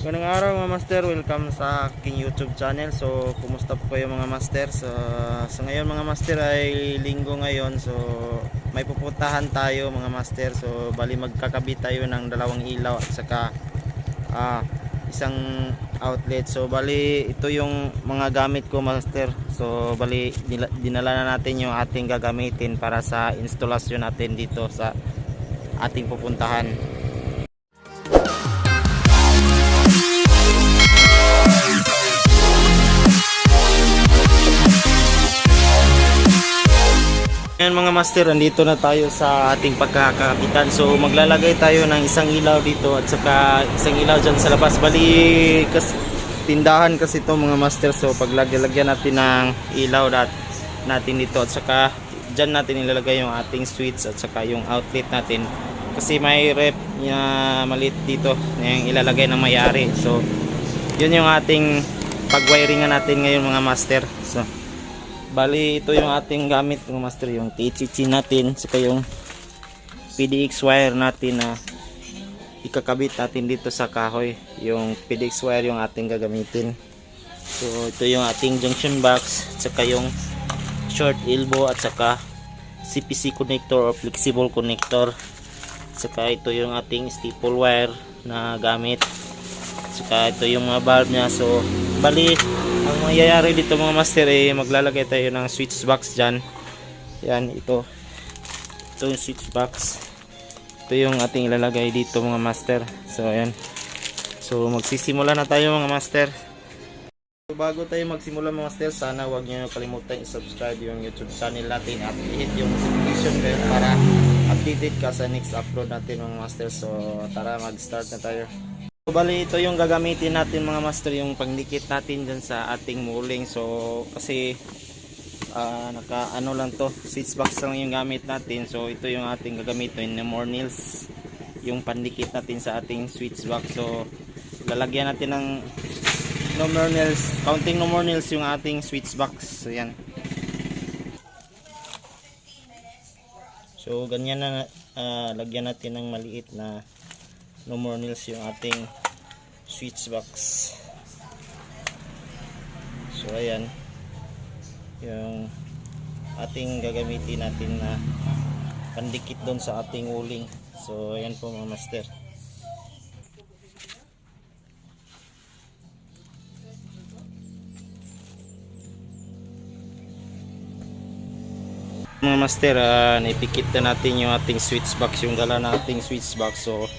Ganang araw mga master, welcome sa aking YouTube channel. So, kumusta po kayo mga master? So ngayon mga master ay linggo ngayon. So, may pupuntahan tayo mga master. So, bali magkakabit tayo ng dalawang ilaw at saka isang outlet. So, bali ito yung mga gamit ko master. So, bali dinala na natin yung ating gagamitin para sa instalasyon natin dito sa ating pupuntahan. Ngayon mga master, andito na tayo sa ating pagkakabitan. So maglalagay tayo ng isang ilaw dito at saka isang ilaw dyan sa labas. Bali tindahan kasi ito mga master. So paglagyan natin ng ilaw natin dito at saka dyan natin ilalagay yung ating switch at saka yung outlet natin. Kasi may rep na maliit dito na yung ilalagay ng may-ari. So yun yung ating pag-wiringan natin ngayon mga master. So bali ito yung ating gamit mga master, yung THC natin saka yung PDX wire natin na ikakabit natin dito sa kahoy. Yung PDX wire yung ating gagamitin. So ito yung ating junction box saka yung short elbow at saka CPC connector or flexible connector. Saka ito yung ating staple wire na gamit. Saka ito yung mga bulb nya. So bali ang mangyayari dito mga master ay maglalagay tayo ng switch box dyan. Yan, ito yung switch box. Ito yung ating ilalagay dito mga master. So ayan, so magsisimula na tayo mga master. So bago tayo magsimula mga master, sana huwag nyo kalimutan i-subscribe yung YouTube channel natin at i-hit yung notification bell para updated ka sa next upload natin mga master. So tara, mag-start na tayo. So, bali ito yung gagamitin natin mga master, yung pangdikit natin dyan sa ating muling. So kasi naka ano lang to, switch box lang yung gamit natin. So ito yung ating gagamitin na more nails, yung pandikit natin sa ating switch box. So lalagyan natin ng no more nails, counting no more nails yung ating switch box. So yan, so ganyan na lagyan natin ng maliit na no more nails yung ating switch box. So ayan yung ating gagamitin natin na pandikit doon sa ating uling. So ayan po mga master. Mga master, naipikit na natin yung ating switch box, yung dala na ating switch box. So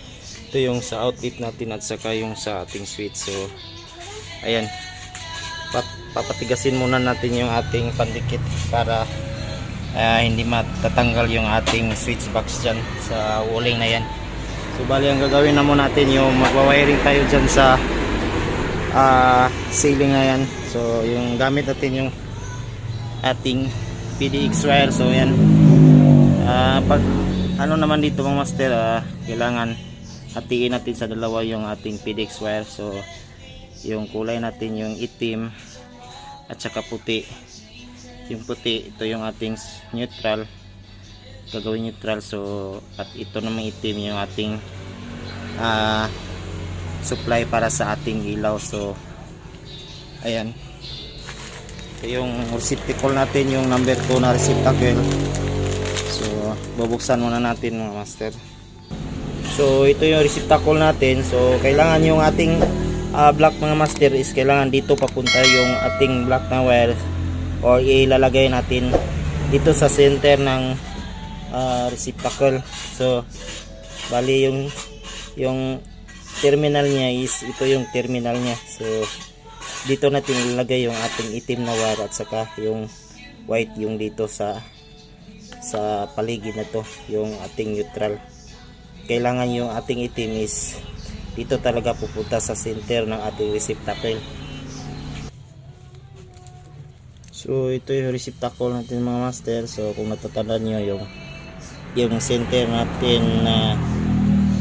ito yung sa outlet natin at saka yung sa ating switch. So ayan, papatigasin muna natin yung ating pandikit para hindi matatanggal yung ating switch box dyan sa walling na yan. So bali ang gagawin na muna natin yung magwawiring tayo dyan sa ceiling na yan. So yung gamit natin yung ating PDX wire. So yan, pag ano naman dito mga master, kailangan hatiin natin sa dalawa yung ating PDX wire. So yung kulay natin yung itim at saka puti. Yung puti, ito yung ating neutral, gagawin neutral. So at ito naman itim yung ating supply para sa ating ilaw. So ayan, ito yung receptacle natin, yung number 2 na receptacle. So bubuksan muna natin mga master. So ito yung receptacle natin. So kailangan yung ating block mga master is kailangan dito papunta yung ating block na wire, or ilalagay natin dito sa center ng receptacle. So bali yung terminal niya is ito yung terminal niya. So dito natin ilalagay yung ating itim na wire at saka yung white yung dito sa paligid na to, yung ating neutral. Kailangan yung ating itim is dito talaga pupunta sa center ng ating receptacle. So ito yung receptacle natin mga master. So kung natatandaan nyo yung center natin na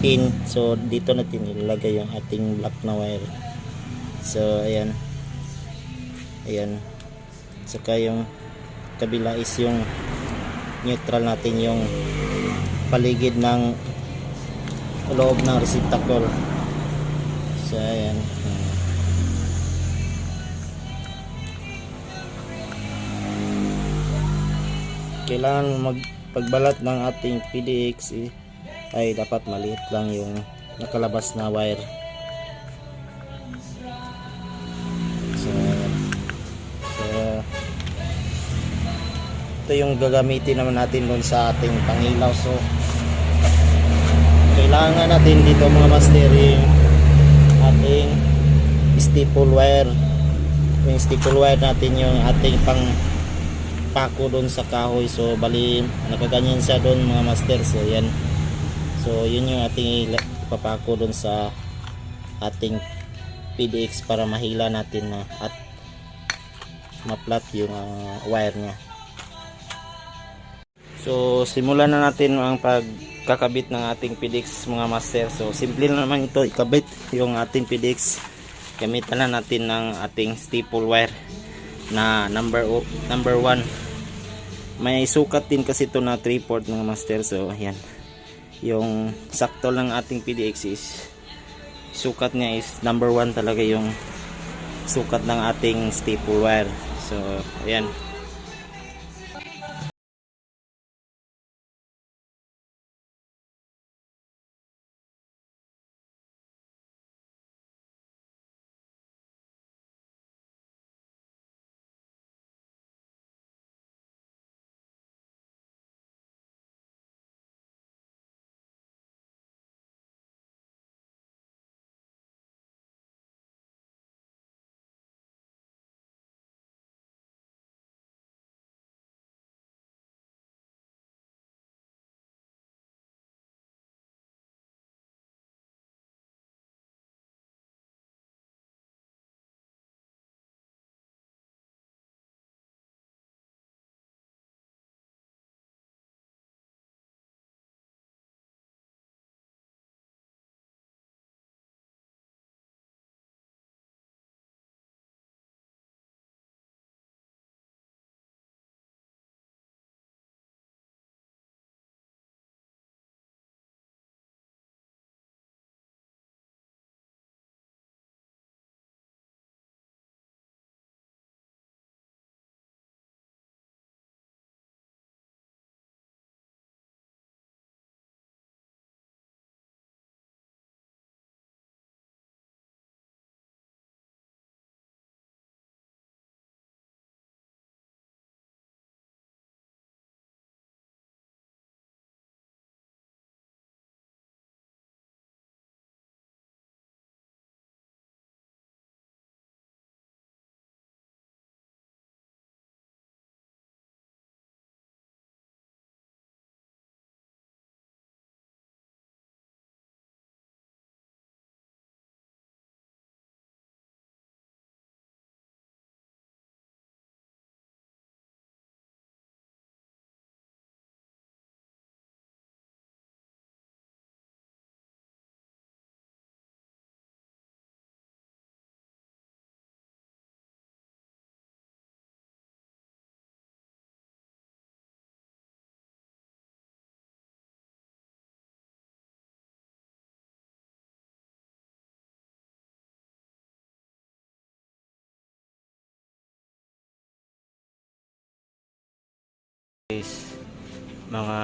pin, so dito natin ilalagay yung ating black na wire. So ayan, saka yung kabila is yung neutral natin, yung paligid ng loob ng receptacle. So ayan. Kailangan pagbalat ng ating PDX ay dapat maliit lang yung nakalabas na wire. So ito yung gagamitin naman natin doon sa ating pangilaw. So kailangan natin dito mga master yung ating staple wire. Yung staple wire natin yung ating pang pako doon sa kahoy. So bali nakaganyan siya doon mga master. So yan, so yun yung ating ipapako doon sa ating PDX para mahila natin na at ma-flat yung wire nya. So simulan na natin ang pagkakabit ng ating PDX mga master. So simple na naman ito ikabit yung ating PDX. Gamitan na natin ng ating staple wire na number 1. May sukat din kasi ito na 3/4 mga master. So ayan, yung sakto lang ating PDX is sukat niya is number 1 talaga yung sukat ng ating staple wire. So ayan. Mga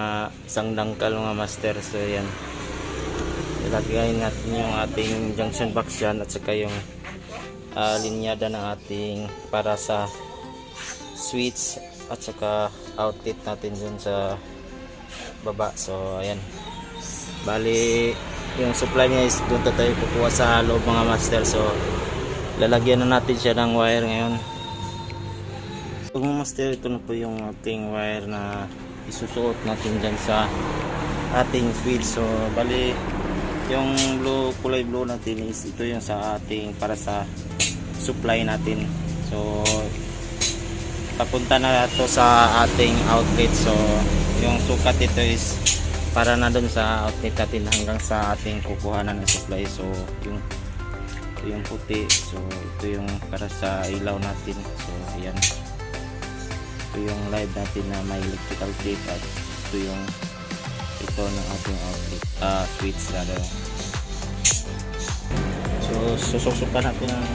isang dangkal mga master. So yan, ilagay natin yung ating junction box yan at saka yung linyada ng ating para sa switch at saka outlet natin dun sa baba. So ayan, bali yung supply niya is doon tayo kukuha sa loob mga master. So lalagyan na natin siya ng wire ngayon. So mga master, ito na po yung ating wire na isusuot natin dyan sa ating switch. So bali yung kulay blue natin is ito yung sa ating para sa supply natin. So papunta na ito sa ating outlet. So yung sukat ito is para na dun sa outlet natin hanggang sa ating kukuhanan ng supply. So ito yung puti. So ito yung para sa ilaw natin. So ayan, yung live natin na may electrical tape at ito ng ating outlet switch rather. So sususukan natin ang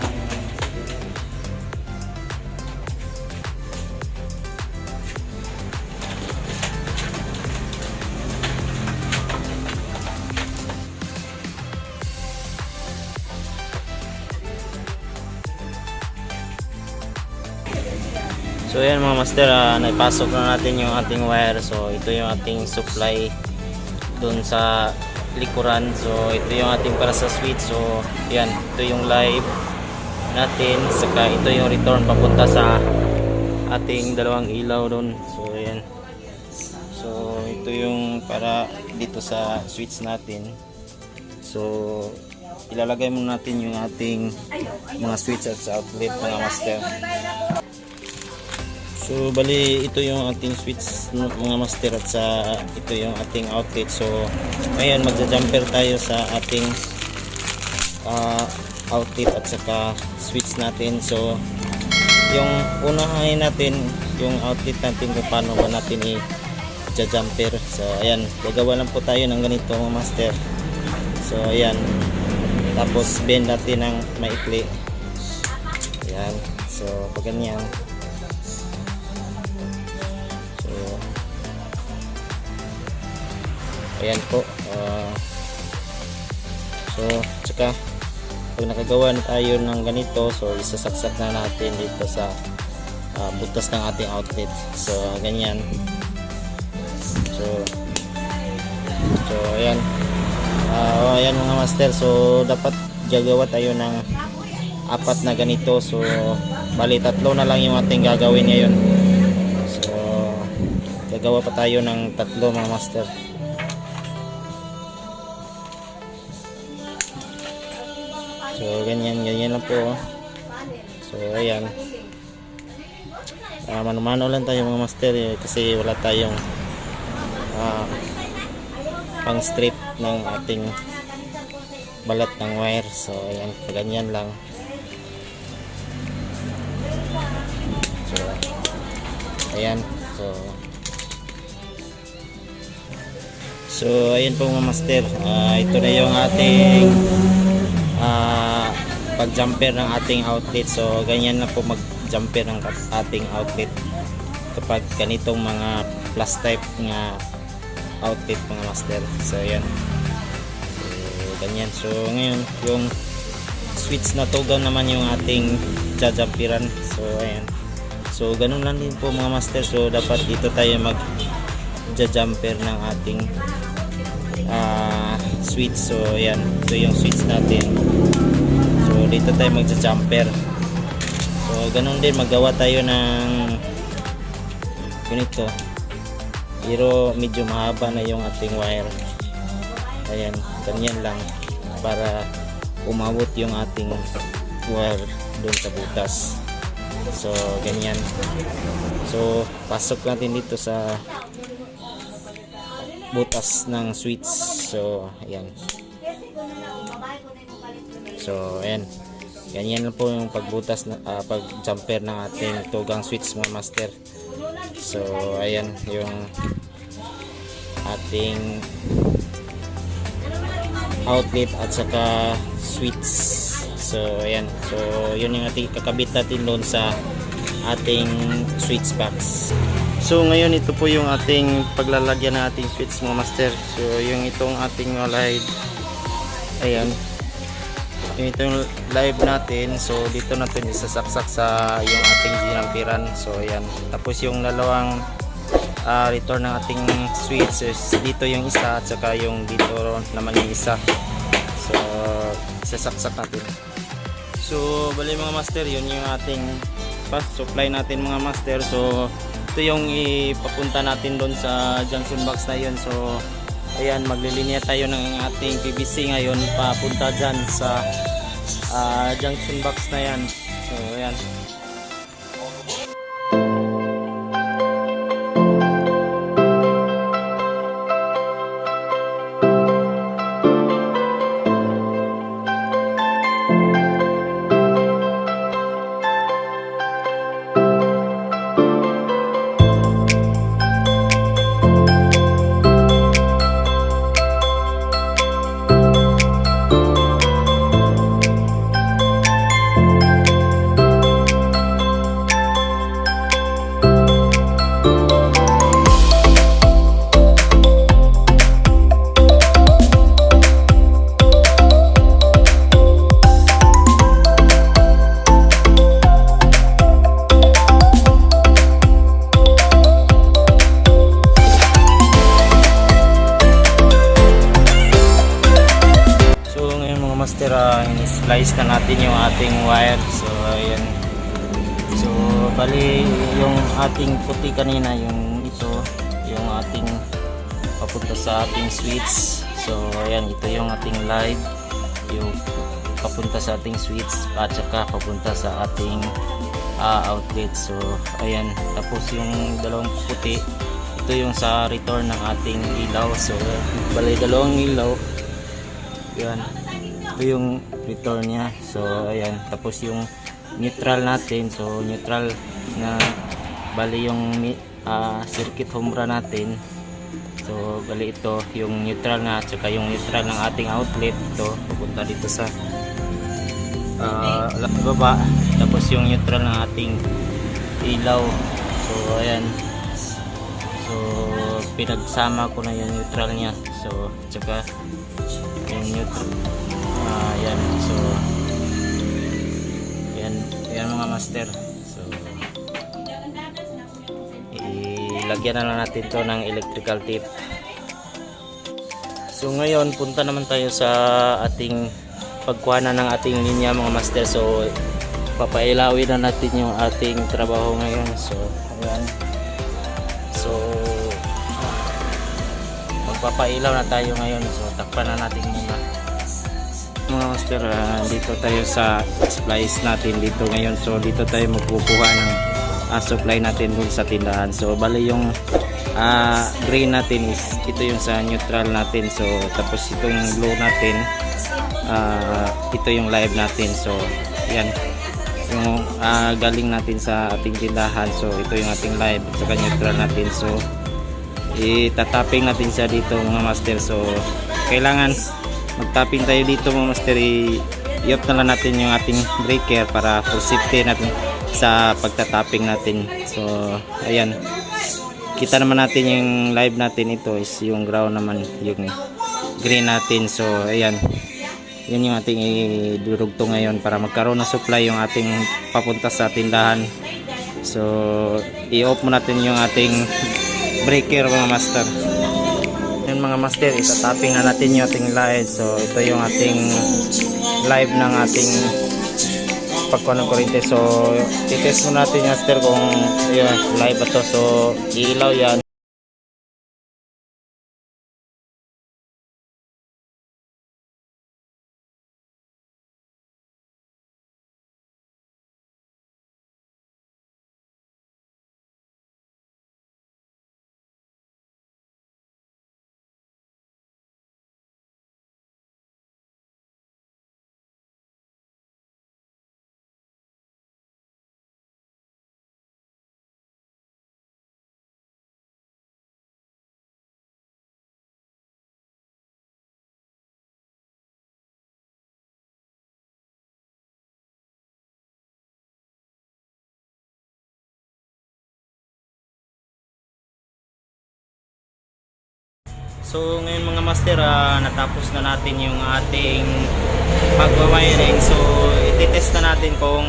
so yan mga master, naipasok na natin yung ating wire. So ito yung ating supply dun sa likuran. So ito yung ating para sa switch. So yan, ito yung live natin, saka ito yung return papunta sa ating dalawang ilaw dun. So yan, so ito yung para dito sa switch natin. So ilalagay muna natin yung ating mga switch at sa outlet mga master. So bali ito yung ating switch mga master at sa ito yung ating outlet. So ngayon magja-jumper tayo sa ating outlet at saka switch natin. So yung unahin natin yung outlet natin kung paano ba natin i-jumper. So ayan, gagawa lang po tayo ng ganito mga master. So ayan, tapos bend natin ng maikli. Ayan, so pag ganyan. Ayan po. So tsaka pag nakagawa na tayo ng ganito, so isasaksak na natin dito sa butas ng ating outlet. So ganyan. So ayan. Ayan mga master. So dapat gagawa tayo ng apat na ganito. So bali tatlo na lang yung ating gagawin ngayon. So gagawa pa tayo ng tatlo mga master. So ganyan lang po. So ayan, mano-mano lang tayo mga master kasi wala tayong pang strip ng ating balat ng wire. So ayan, ganyan lang. So ayan, so ayan po mga master, ito na yung ating pag-jumper ng ating outlet. So ganyan na po mag-jumper ng ating outlet kapag ganitong mga plus type nga outlet mga master. So ayan, so ganyan. So ngayon yung switch na tugang naman yung ating jajumperan. So ayan, so ganun lang din po mga master. So dapat dito tayo mag-jumper ng ating switch. So ayan, ito yung switch natin. So dito tayo magja-jumper. So ganun din, magawa tayo ng ganito, pero medyo mahaba na yung ating wire. Ayan, ganyan lang para umabot yung ating wire doon sa butas. So ganyan. So pasok natin dito sa butas ng switch. So ayan. So ayan, ganyan lang po yung pagbutas na pag-jumper ng ating tugang switch mga master. So ayan yung ating outlet at saka switch. So ayan, so yun yung ating kakabit natin doon sa ating switch box. So ngayon ito po yung ating paglalagyan ng ating switch mga master. So yung itong ating live, ayan, yung itong live natin. So dito natin isasaksak sa yung ating ginampiran. So ayan, tapos yung dalawang return ng ating switch is dito yung isa at saka yung dito naman yung isa. So isasaksak natin. So bali mga master, yun yung ating supply natin mga master. So ito yung ipapunta natin doon sa junction box na yun. So ayan, maglilinya tayo ng ating PVC ngayon papunta dyan sa junction box na yan. So ayan. i-splice na natin yung ating wire. So ayan. So bali yung ating puti kanina, yung ito, yung ating papunta sa ating switch. So ayan, ito yung ating live, yung papunta sa ating switch at saka papunta sa ating outlet. So ayan, tapos yung dalawang puti, ito yung sa return ng ating ilaw. So bali dalawang ilaw, yan, ito yung return nya. So ayan, tapos yung neutral natin, so neutral na bali yung circuit humra natin. So bali ito yung neutral na, at saka yung neutral ng ating outlet, ito pupunta dito sa baba. Tapos yung neutral ng ating ilaw. So ayan, so pinagsama ko na yung neutral nya. So tsaka yung neutral, ayan. So yan mga master. So ilagyan na lang natin to ng electrical tape. So ngayon punta naman tayo sa ating pagkuha ng ating linya mga master. So papailawin na natin yung ating trabaho ngayon. So ayan, so magpapailaw na tayo ngayon. So takpan na natin muna mga master. Dito tayo sa splice natin dito ngayon. So dito tayo magkukuha ng supply natin dun sa tindahan. So bali yung green natin is ito yung sa neutral natin. So tapos itong blue natin, ito yung live natin. So yan yung galing natin sa ating tindahan. So ito yung ating live at saka neutral natin. So itatapping natin siya dito mga master. So kailangan magtapping tayo dito mga master. I-off na lang natin yung ating breaker para for safety natin sa pagtatapping natin. So ayan, kita naman natin yung live natin, ito is yung ground naman yung green natin. So ayan, yun yung ating idurugto ngayon para magkaroon ng supply yung ating papunta sa tindahan. So i-off mo natin yung ating breaker mga master. Yun mga master, itatapping na natin yung ating live. So ito yung ating live ng ating pagkuha ng kuryente. So i-test mo natin yung master kung yun, live ba to. So iilaw yan. So ngayon mga master, natapos na natin yung ating pagwawiring. So i-test na natin kung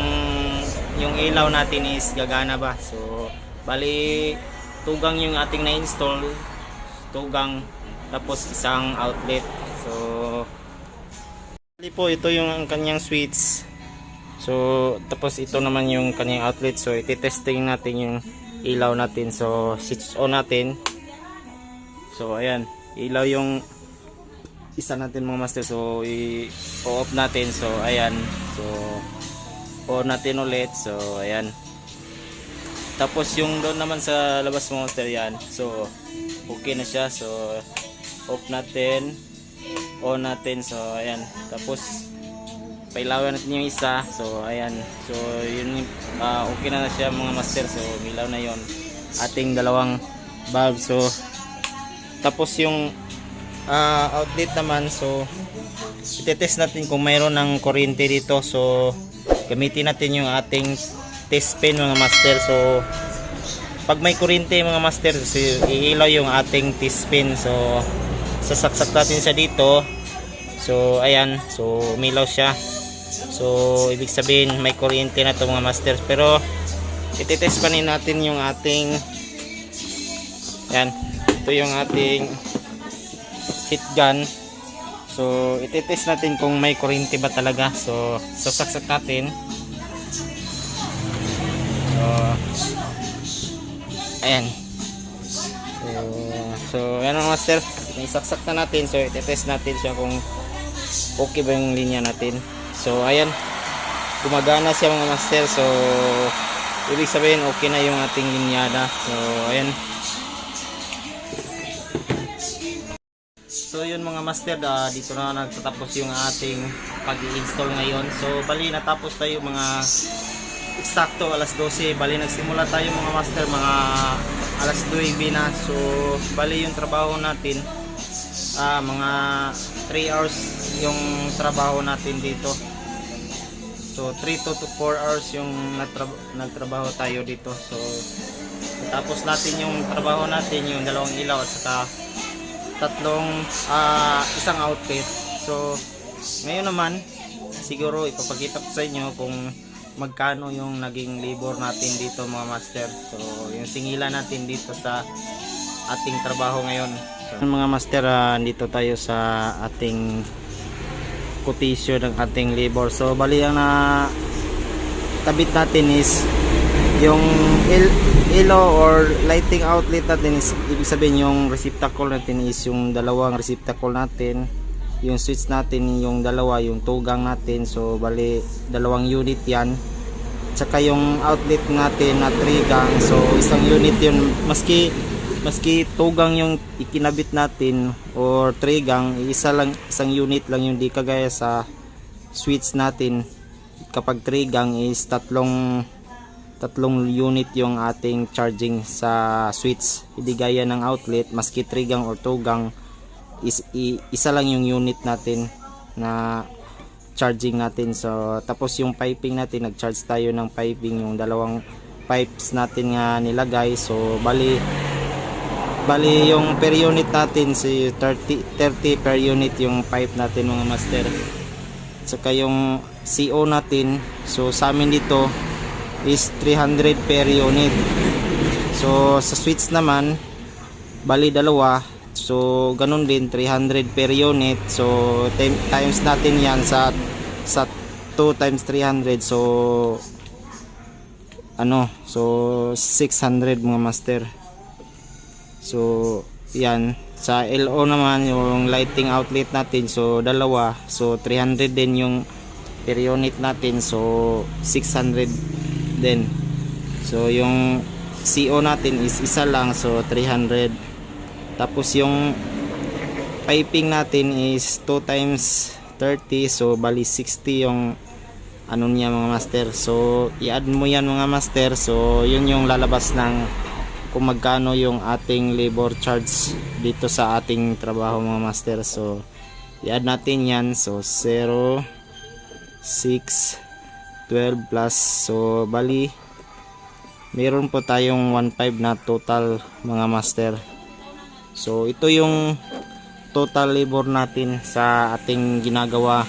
yung ilaw natin is gagana ba. So bali tugang yung ating na-install, tugang, tapos isang outlet. So bali po ito yung kanyang switch. So tapos ito naman yung kanyang outlet. So i-testing natin yung ilaw natin. So switch on natin. So ayan, ilaw yung isa natin mga master. So i-off natin. So ayan, so on natin ulit. So ayan, tapos yung doon naman sa labas mga master, yan. So okay na siya. So off natin, on natin. So ayan, tapos pailawan natin yung isa. So ayan, so yun, okay na siya mga master. So milaw na yon ating dalawang bulb. So tapos yung outlet naman, so itetest natin kung mayroon ng kuryente dito. So gamitin natin yung ating test pin mga master. So pag may kuryente mga master, so iilaw yung ating test pin. So sasaksak natin siya dito. So ayan, so umilaw siya. So ibig sabihin may kuryente na to mga master. Pero itetest pa rin natin yung ating, yan, ito yung ating heat gun. So itetest natin kung may kuryente ba talaga. So saksak natin. So ayan. So ayan mga master, isaksak na natin. So itetest natin siya kung okay ba yung linya natin. So ayan, gumagana siya mga master. So ibig sabihin okay na yung ating linyada. So ayan. So yun mga master, dito na nagtatapos yung ating pag-i-install ngayon. So bali natapos tayo mga eksakto alas 12. Bali nagsimula tayo mga master mga alas 9 na. So bali yung trabaho natin mga 3 hours yung trabaho natin dito. So 3 to 4 hours yung nagtrabaho tayo dito. So tapos natin yung trabaho natin, yung dalawang ilaw at saka isang outfit. So ngayon naman siguro ipapakita ko sa inyo kung magkano yung naging labor natin dito mga master. So yung singila natin dito sa ating trabaho ngayon. So mga master, dito tayo sa ating quotation ng ating labor. So bali ang kabit natin is yung ilaw or lighting outlet natin is, ibig sabihin yung receptacle natin is yung dalawang receptacle natin, yung switch natin yung dalawa, yung tugang natin. So bali dalawang unit yan, tsaka yung outlet natin na 3 gang. So isang unit yun, maski tugang yung ikinabit natin or 3 gang, isang unit lang yung, di kagaya sa switch natin. Kapag 3 gang is tatlong unit yung ating charging sa switch, hindi gaya ng outlet, maski 3 gang or 2 gang is isa lang yung unit natin na charging natin. So tapos yung piping natin, nag-charge tayo ng piping, yung dalawang pipes natin nga nilagay. So bali yung per unit natin si 30 per unit yung pipe natin mga master. Saka yung CO natin, so sa amin dito is 300 per unit. So sa switch naman bali dalawa, so ganun din 300 per unit. So times natin yan sa 2 times 300, so so 600 mga master. So yan sa LO naman, yung lighting outlet natin, so dalawa, so 300 din yung per unit natin, so 600 din. So yung CO natin is isa lang, so 300. Tapos yung piping natin is 2 times 30, so bali 60 yung niya mga master. So i-add mo yan mga master. So yun yung lalabas ng kung magkano yung ating labor charge dito sa ating trabaho mga master. So i-add natin yan. So 0, 6, 12 plus, so bali meron po tayong 1.5 na total mga master. So ito yung total labor natin sa ating ginagawa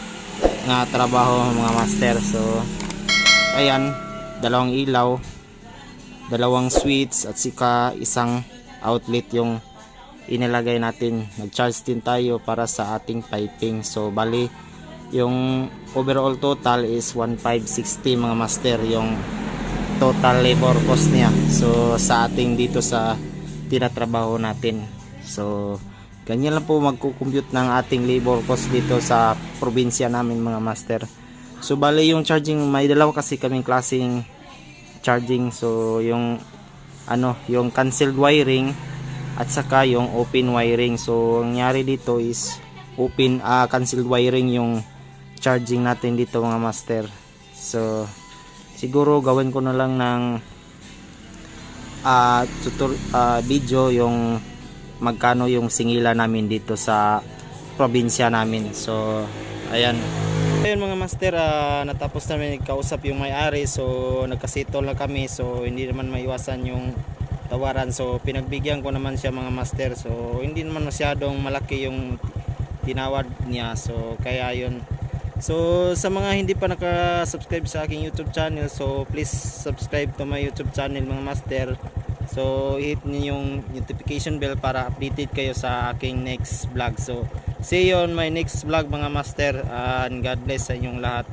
nga trabaho mga master. So ayan, dalawang ilaw, dalawang switch at saka isang outlet yung inilagay natin. Nag-charge din tayo para sa ating piping. So bali yung overall total is 1,560 mga master, yung total labor cost niya. So sa ating dito sa tinatrabaho natin. So ganyan lang po magkukompute ng ating labor cost dito sa probinsya namin mga master. So bali yung charging, may dalawa kasi kaming klaseng charging. So yung yung cancelled wiring at saka yung open wiring. So ang nangyari dito is cancelled wiring yung charging natin dito mga master. So siguro gawin ko na lang ng video yung magkano yung singila namin dito sa probinsya namin. So ayan mga master, natapos namin kausap yung may-ari. So nagkasitol na kami, so hindi naman maiwasan yung tawaran. So pinagbigyan ko naman siya mga master. So hindi naman masyadong malaki yung tinawad niya. So kaya yun. So sa mga hindi pa naka-subscribe sa aking YouTube channel, so please subscribe to my YouTube channel mga master. So hit niyo yung notification bell para updated kayo sa aking next vlog. So see you on my next vlog mga master, and God bless sa inyong lahat.